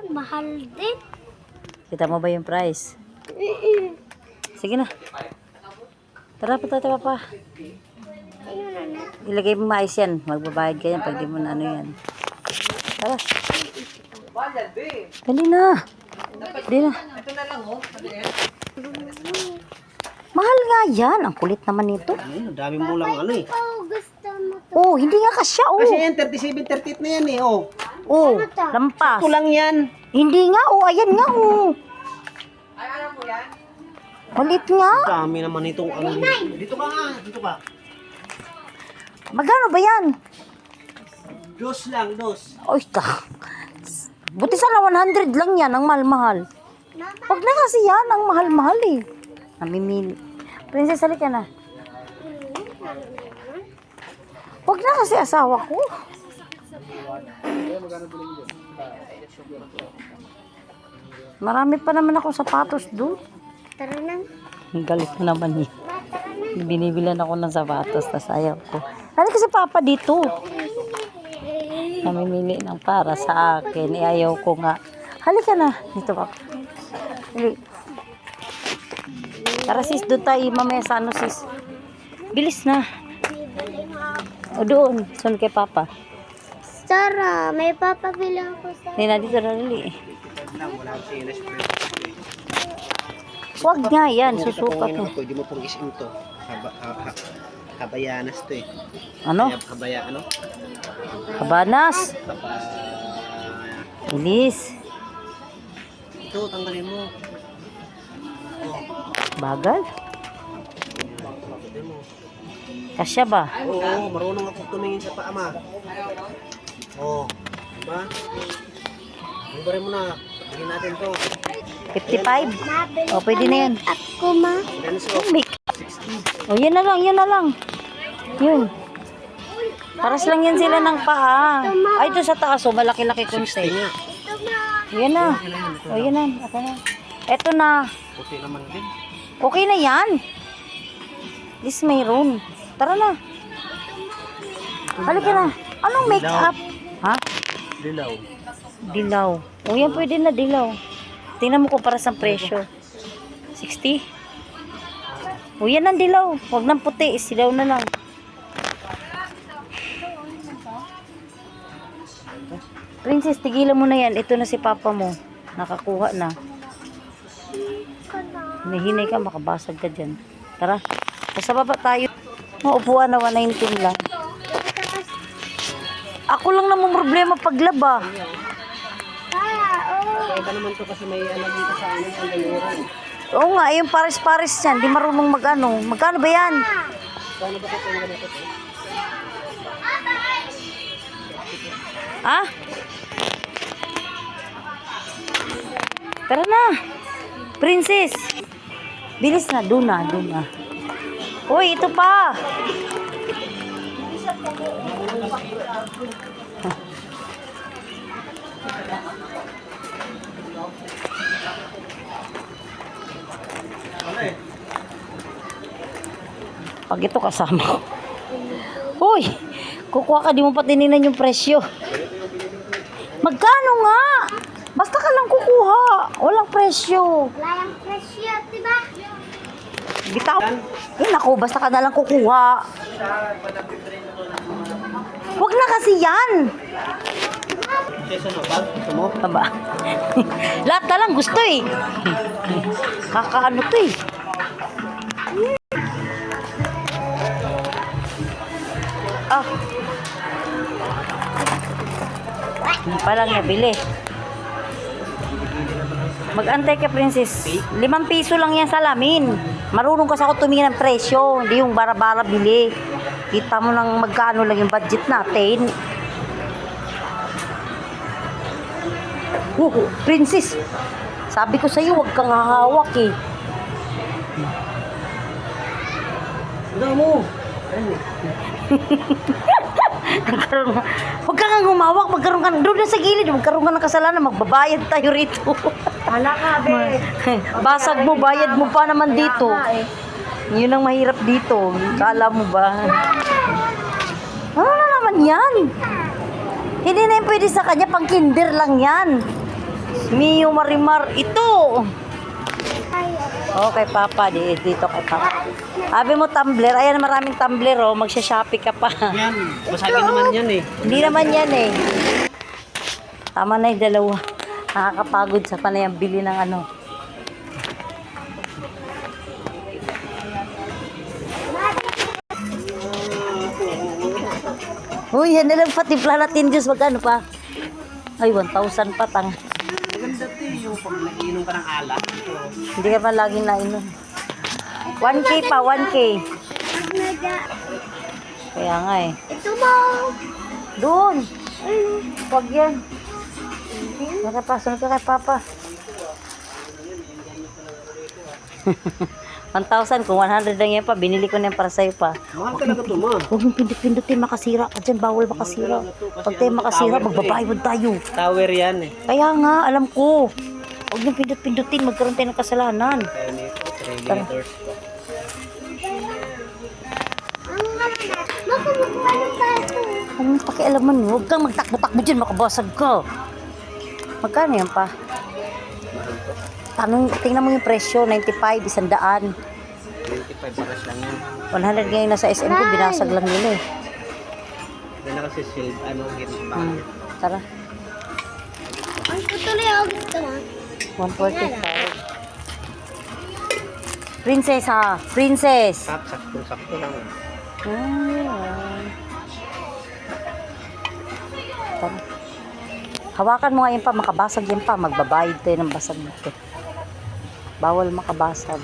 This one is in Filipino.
Mahal din. Kita mo ba yung price? Sige na. Tara pa tayo pa. Ayun na. Ilagay mo maayos yan. Magbabayad ka yan pag di mo na ano yan. Tara. Dali na. Dali na. Mahal nga yan. Ang kulit naman nito. Ang daming bulang ano eh. Oh, gusto mo to. Oh, hindi nga kasya. Oh. Kasi yan, 37, 38 na yan eh. Oh. Oh, lampas. Ito lang yan. Hindi nga. Oh, ayan nga. Oh. Malit nga. Dami naman itong ano. Dito ka nga. Dito ka. Magkano ba yan? Dos lang, dos. Oy, buti sana 100 lang yan. Ang mahal-mahal. Wag na kasi yan. Ang mahal-mahal eh. Namimili. Princess, halika na. Wag na kasi asawa ko. Marami pa naman ako sapatos doon. Tara na. Ang galit na naman eh. Binibilan ako ng sapatos, tas ayaw ko. Ano kasi papa dito? Namimili ng para sa akin. Ayaw ko nga. Halika na. Dito pa. Tara sis, doon tayo mamaya sa ano sis. Bilis na. O doon. Sunod kay papa. Tara, may papabili ako sa... Hindi na dito dali. Huwag nga yan. Susukat mo. Pwede mo pong isim to. Habayanas to eh. Ano? Habaya ano? Kabanas. Bilis. Ito, tanggalin mo. Bagal. Kasya ba? Oo, marunong ako tumingin sa paa ma. Oo. Diba? Ibarin mo na. Bigyan natin to. 55? O, pwede na yan. Ako, ma. Ganso. O, yan na lang, yan na lang. Yun. Paras lang yan sila ng paa. Ay, ito sa taas, o, malaki-laki konti. Nga. Yan na. O, yan na. Ito na. Ito na. Puti naman din. Okay na yan. This mayroon. Tara na. Halika na. Anong make-up? Ha? Dilaw. Dilaw. O, yan pwede na dilaw. Tingnan mo kung para sa presyo. 60? O, yan ang dilaw. Huwag nang puti. Silaw na lang. Princess, tigilan mo na yan. Ito na si papa mo. Nakakuha na. Nahinay ka, makabasag ka dyan. Tara. Sa baba tayo. Maupuan na 119 lang. Ako lang namang problema paglaba. Kaya ba naman to kasi may alam dito sa ano ang galuran. Oo nga, yung pares-pares yan. Di marunong mag-ano. Magkano ba yan? Paano ba ito yung ganito? Ha? Tara na. Princess. Bilis na. Doon na. Doon na. Uy, ito pa. Pag ito kasama ko. Uy, kukuha ka, di mo pa tininan yung presyo. Magkano nga? Basta ka lang kukuha. Walang presyo. Wala yung presyo, diba? Bitaw. Eh, naku, basta ka na lang kukuha. Huwag na kasi yan. Keso no, bag? Gusto mo? Aba. Lahat na lang gusto eh. Kakaano to eh. Ah. Hindi pa lang nabili. Mag-antay ka, princess. 5 piso lang yan sa lamin. Marunong kasi ako tumingin ng presyo. Hindi yung bara-bara bili. Kita mo lang magkano lang yung budget natin. Princess. Sabi ko sa'yo, huwag kang hahawak eh. Ano mo? Huwag ka nga humawak, magkaroon ka doon na sa gilid, magkaroon ka ng kasalanan, magbabayad tayo rito. Wala ka, be. Basag mo, bayad mo pa naman dito. Yun ang mahirap dito. Kala mo ba? Ano na naman yan? Hindi na yung pwede sa kanya, pang kinder lang yan. Mio Marimar, ito. Ay, Okay, Papa, dito kay Papa. Sabi mo tumbler, ayan maraming tumbler oh, magsha-shopee ka pa. Yan, basagin naman yan eh. Hindi naman yan eh. Tama na yung dalawa. Nakakapagod sa panayang bili ng ano. Uy, yan na lang pa. Timpla natin Diyos. Magkano pa? Ay, 1,000 pa tang. Maganda to yung pag nag-iinom ka ng alak. Hindi ka pa laging nainom. 1K pa, 1K. naga. Kaya nga eh. Ito mo. Doon. Huwag yan. Sunod ka kay Papa. 1,000 kung 100 lang yan pa, binili ko na yan para sa'yo pa. Mahal talaga to, ma. Huwag mong pindot-pindutin, makasira ka dyan. Bawal makasira. Pag tayo makasira, magbabayad tayo. Tower yan eh. Kaya nga, alam ko. Huwag mong pindot-pindutin, magkaroon tayo ng kasalanan. Kaya nito, 3 liters. Ang mga na. Makumukha ng baso. Huwag mong pakialaman, huwag kang magtakbo-takbo dyan, makabasag ka. Magkano yan pa? Tingnan mo yung presyo, 95, 100. 25 paras lang yan. 100 ngayon nasa SM ko, binasag lang nila eh. Yan na kasi shield, ano, ginpa. Tara, Ang tutuloy ako gusto mo. 145. Princess ha, princess. Sakto lang. Tara. Hawakan mo nga yan pa, makabasag yan pa. Magbabayad tayo ng basag nito. Bawal makabasag.